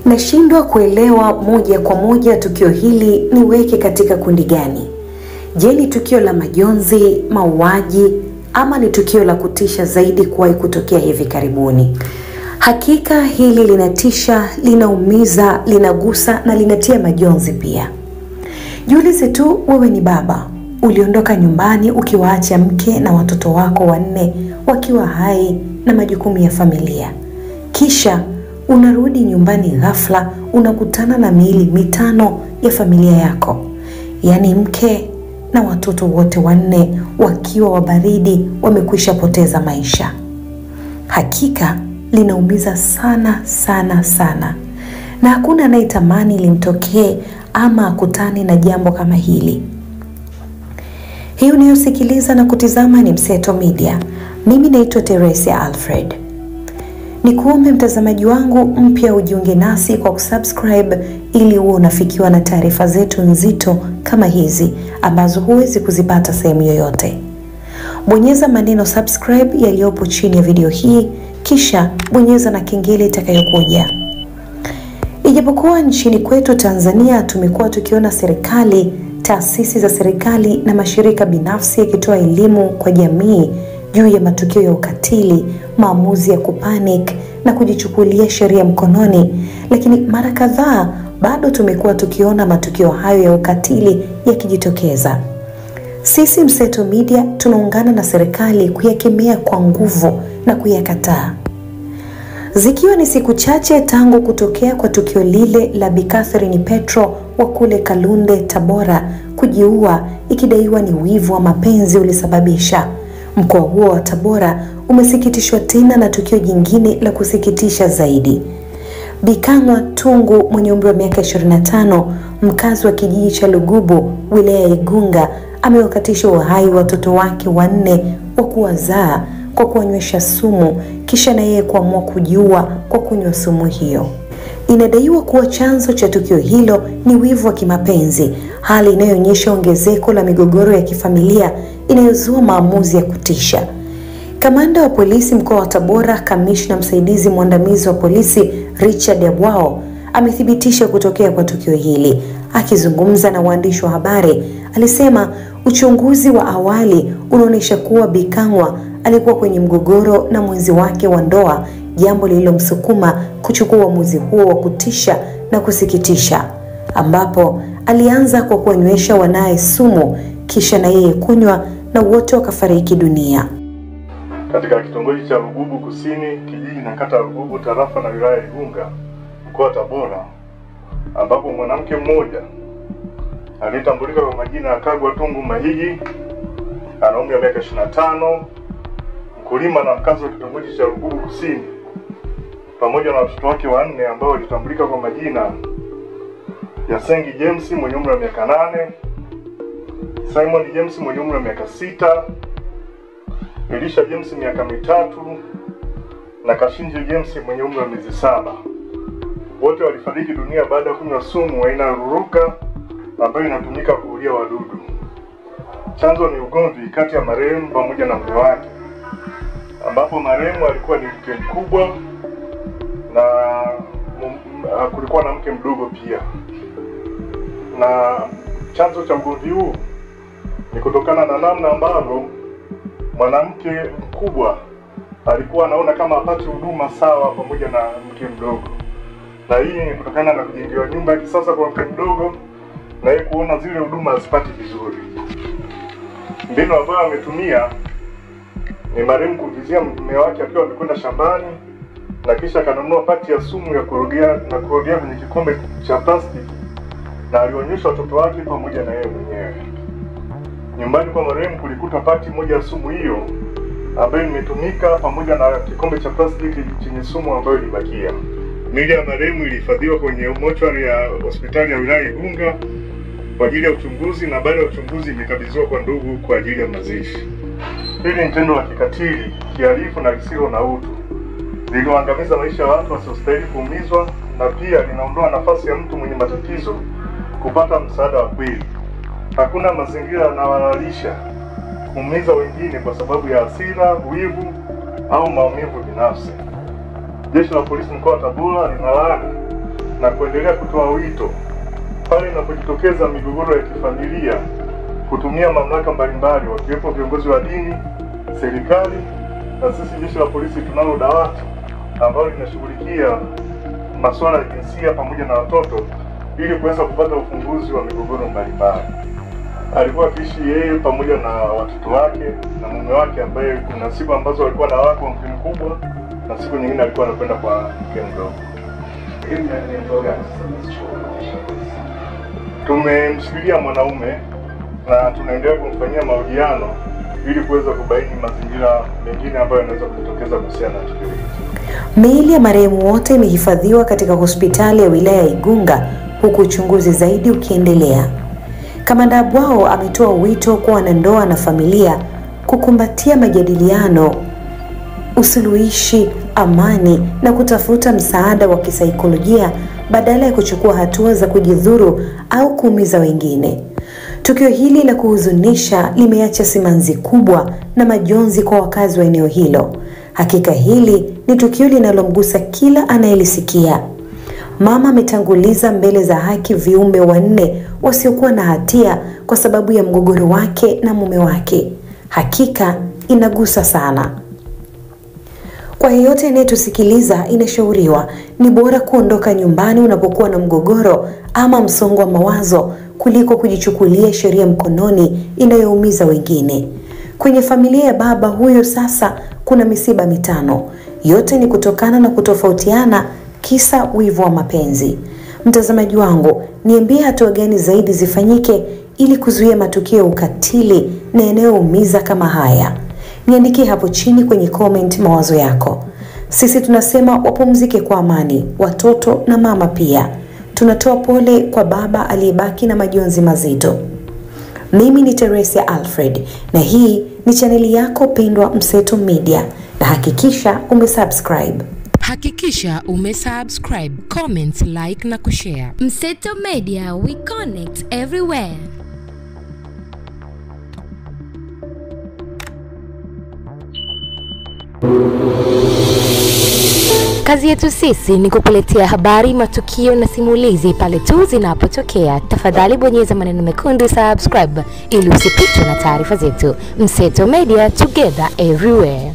Nashindwa kuelewa moja kwa moja tukio hili niweke katika kundi gani. Je, ni tukio la majonzi, mauaji, ama ni tukio la kutisha zaidi kuwahi kutokea hivi karibuni? Hakika hili linatisha, linaumiza, linagusa na linatia majonzi pia. Jiulize tu, wewe ni baba, uliondoka nyumbani ukiwaacha mke na watoto wako 4 wakiwa hai na majukumu ya familia. Kisha unarudi nyumbani ghafla, unakutana na miili 5 ya familia yako. Yaani mke na watoto wote 4 wakiwa wabaridi, wamekwisha poteza maisha. Hakika linaumiza sana sana sana. Na hakuna anayetamani limtokee ama akutane na jambo kama hili. Hii unayosikiliza na kutizama ni Mseto Media. Mimi naitwa Teresia Alfred. Nikuombe mtazamaji wangu mpya ujiunge nasi kwa kusubscribe ili uwe unafikiwa na taarifa zetu nzito kama hizi ambazo huwezi kuzipata sehemu yoyote. Bonyeza maneno subscribe yaliyopo chini ya video hii, kisha bonyeza na kengele itakayokuja. Ijapokuwa nchini kwetu Tanzania tumekuwa tukiona serikali, taasisi za serikali na mashirika binafsi yakitoa elimu kwa jamii juu ya matukio ya ukatili, maamuzi ya kupanic na kujichukulia sheria mkononi, lakini mara kadhaa bado tumekuwa tukiona matukio hayo ya ukatili yakijitokeza. Sisi Mseto Media tunaungana na serikali kuyakemea kwa nguvu na kuyakataa. Zikiwa ni siku chache tangu kutokea kwa tukio lile la Bi Catherine Petro wa kule Kalunde, Tabora kujiua, ikidaiwa ni wivu wa mapenzi ulisababisha, mkoa huo wa Tabora umesikitishwa tena na tukio jingine la kusikitisha zaidi. Bikangwa Tungu mwenye umri wa miaka 25, mkazi wa kijiji cha Lugubu, wilaya ya Igunga, amewakatisha uhai watoto wake 4 wa kuwazaa kwa kuwanywesha sumu, kisha na yeye kuamua kujiua kwa kunywa sumu hiyo. Inadaiwa kuwa chanzo cha tukio hilo ni wivu wa kimapenzi, hali inayoonyesha ongezeko la migogoro ya kifamilia inayozua maamuzi ya kutisha. Kamanda wa polisi mkoa wa Tabora, kamishna msaidizi mwandamizi wa polisi Richard Abwao, amethibitisha kutokea kwa tukio hili. Akizungumza na waandishi wa habari, alisema uchunguzi wa awali unaonyesha kuwa Bikangwa alikuwa kwenye mgogoro na mwenzi wake wa ndoa, jambo lililomsukuma kuchukua uamuzi huo wa kutisha na kusikitisha, ambapo alianza kwa kuwanywesha wanae sumu, kisha na yeye kunywa na wote wakafariki dunia. Katika kitongoji cha Lugubu Kusini, kijiji na kata Lugubu, tarafa na wilaya Igunga, mkoa wa Tabora, ambapo mwanamke mmoja alitambulika kwa majina ya Kagwa Tungu Mahigi, ana umri wa miaka 25, mkulima na mkazi wa kitongoji cha Lugubu Kusini, pamoja na watoto wake 4 ambao walitambulika kwa majina ya Sengi James mwenye umri wa miaka 8, Simon James mwenye umri wa miaka 6, Elisha James miaka 3 na Kashinje James mwenye umri wa miezi 7. Wote walifariki dunia baada ya kunywa sumu aina ya ruruka ambayo inatumika kuulia wadudu. Chanzo ni ugomvi kati ya marehemu pamoja na mke wake, ambapo marehemu alikuwa ni mke mkubwa na kulikuwa na mke mdogo pia. Na chanzo cha ugomvi huu ni kutokana na namna ambavyo mwanamke mkubwa alikuwa anaona kama hapati huduma sawa pamoja na mke mdogo. Na hii ni kutokana na kujengewa nyumba ya kisasa kwa mke mdogo na yeye kuona zile huduma hazipati vizuri. Mbinu ambayo ametumia ni marehemu kuvizia mume wake akiwa amekwenda shambani, na kisha akanunua pati ya sumu ya kurogia kwenye kikombe cha plastiki, na alionyesha watoto wake pamoja na yeye mwenyewe. Nyumbani kwa marehemu kulikuta pati moja ya sumu hiyo ambayo imetumika pamoja na kikombe cha plastiki chenye sumu ambayo ilibakia. Miili ya marehemu ilihifadhiwa kwenye mochwari ya hospitali ya wilaya Igunga kwa ajili ya uchunguzi, na baada ya uchunguzi imekabidhiwa kwa ndugu kwa ajili ya mazishi. Hili ni tendo la kikatili, kihalifu na lisilo na utu, lililoangamiza maisha ya watu wasiostahili kuumizwa, na pia linaondoa nafasi ya mtu mwenye matatizo kupata msaada wa kweli. Hakuna mazingira yanayohalalisha kuumiza wengine kwa sababu ya hasira, wivu au maumivu binafsi. Jeshi la Polisi mkoa wa Tabora linalaani na kuendelea kutoa wito pale inapojitokeza migogoro ya kifamilia kutumia mamlaka mbalimbali wakiwepo viongozi wa dini, serikali na sisi Jeshi la Polisi tunalo dawati ambalo linashughulikia masuala ya jinsia pamoja na watoto ili kuweza kupata ufumbuzi wa migogoro mbalimbali. Alikuwa akiishi yeye pamoja na watoto wake na mume wake ambaye kuna siku ambazo walikuwa na wako mke mkubwa na siku nyingine alikuwa anakwenda kwa mke mdogo. Tumemshikilia mwanaume na tunaendelea kumfanyia mahojiano ili kuweza kubaini mazingira mengine ambayo yanaweza kujitokeza kuhusiana na tukio hili. Miili ya marehemu wote imehifadhiwa katika hospitali ya wilaya ya Igunga huku uchunguzi zaidi ukiendelea. Kamanda Abwao ametoa wito kwa wanandoa na familia kukumbatia majadiliano, usuluhishi, amani na kutafuta msaada wa kisaikolojia badala ya kuchukua hatua za kujidhuru au kuumiza wengine. Tukio hili la kuhuzunisha limeacha simanzi kubwa na majonzi kwa wakazi wa eneo hilo. Hakika hili ni tukio linalomgusa kila anayelisikia. Mama ametanguliza mbele za haki viumbe wanne wasiokuwa na hatia kwa sababu ya mgogoro wake na mume wake. Hakika inagusa sana. Kwa yeyote anayetusikiliza, inashauriwa ni bora kuondoka nyumbani unapokuwa na mgogoro ama msongo wa mawazo kuliko kujichukulia sheria mkononi inayoumiza wengine. Kwenye familia ya baba huyo sasa kuna misiba 5. Yote ni kutokana na kutofautiana kisa wivu wa mapenzi. Mtazamaji wangu, niambie hatua gani zaidi zifanyike ili kuzuia matukio ya ukatili na yanayoumiza kama haya. Niandikie hapo chini kwenye comment mawazo yako. Sisi tunasema wapumzike kwa amani, watoto na mama pia. Tunatoa pole kwa baba aliyebaki na majonzi mazito. Mimi ni Teresia Alfred na hii ni chaneli yako pendwa Mseto Media, na hakikisha umesubscribe. Comment, like na kushare. Mseto Media, we connect everywhere. Kazi yetu sisi ni kukuletea habari, matukio na simulizi pale tu zinapotokea. Tafadhali bonyeza maneno mekundu subscribe ili usipitwe na taarifa zetu. Mseto Media, together everywhere.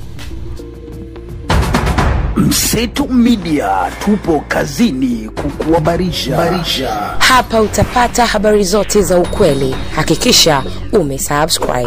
Mseto Media, tupo kazini kukuhabarisha. Hapa utapata habari zote za ukweli. Hakikisha umesubscribe.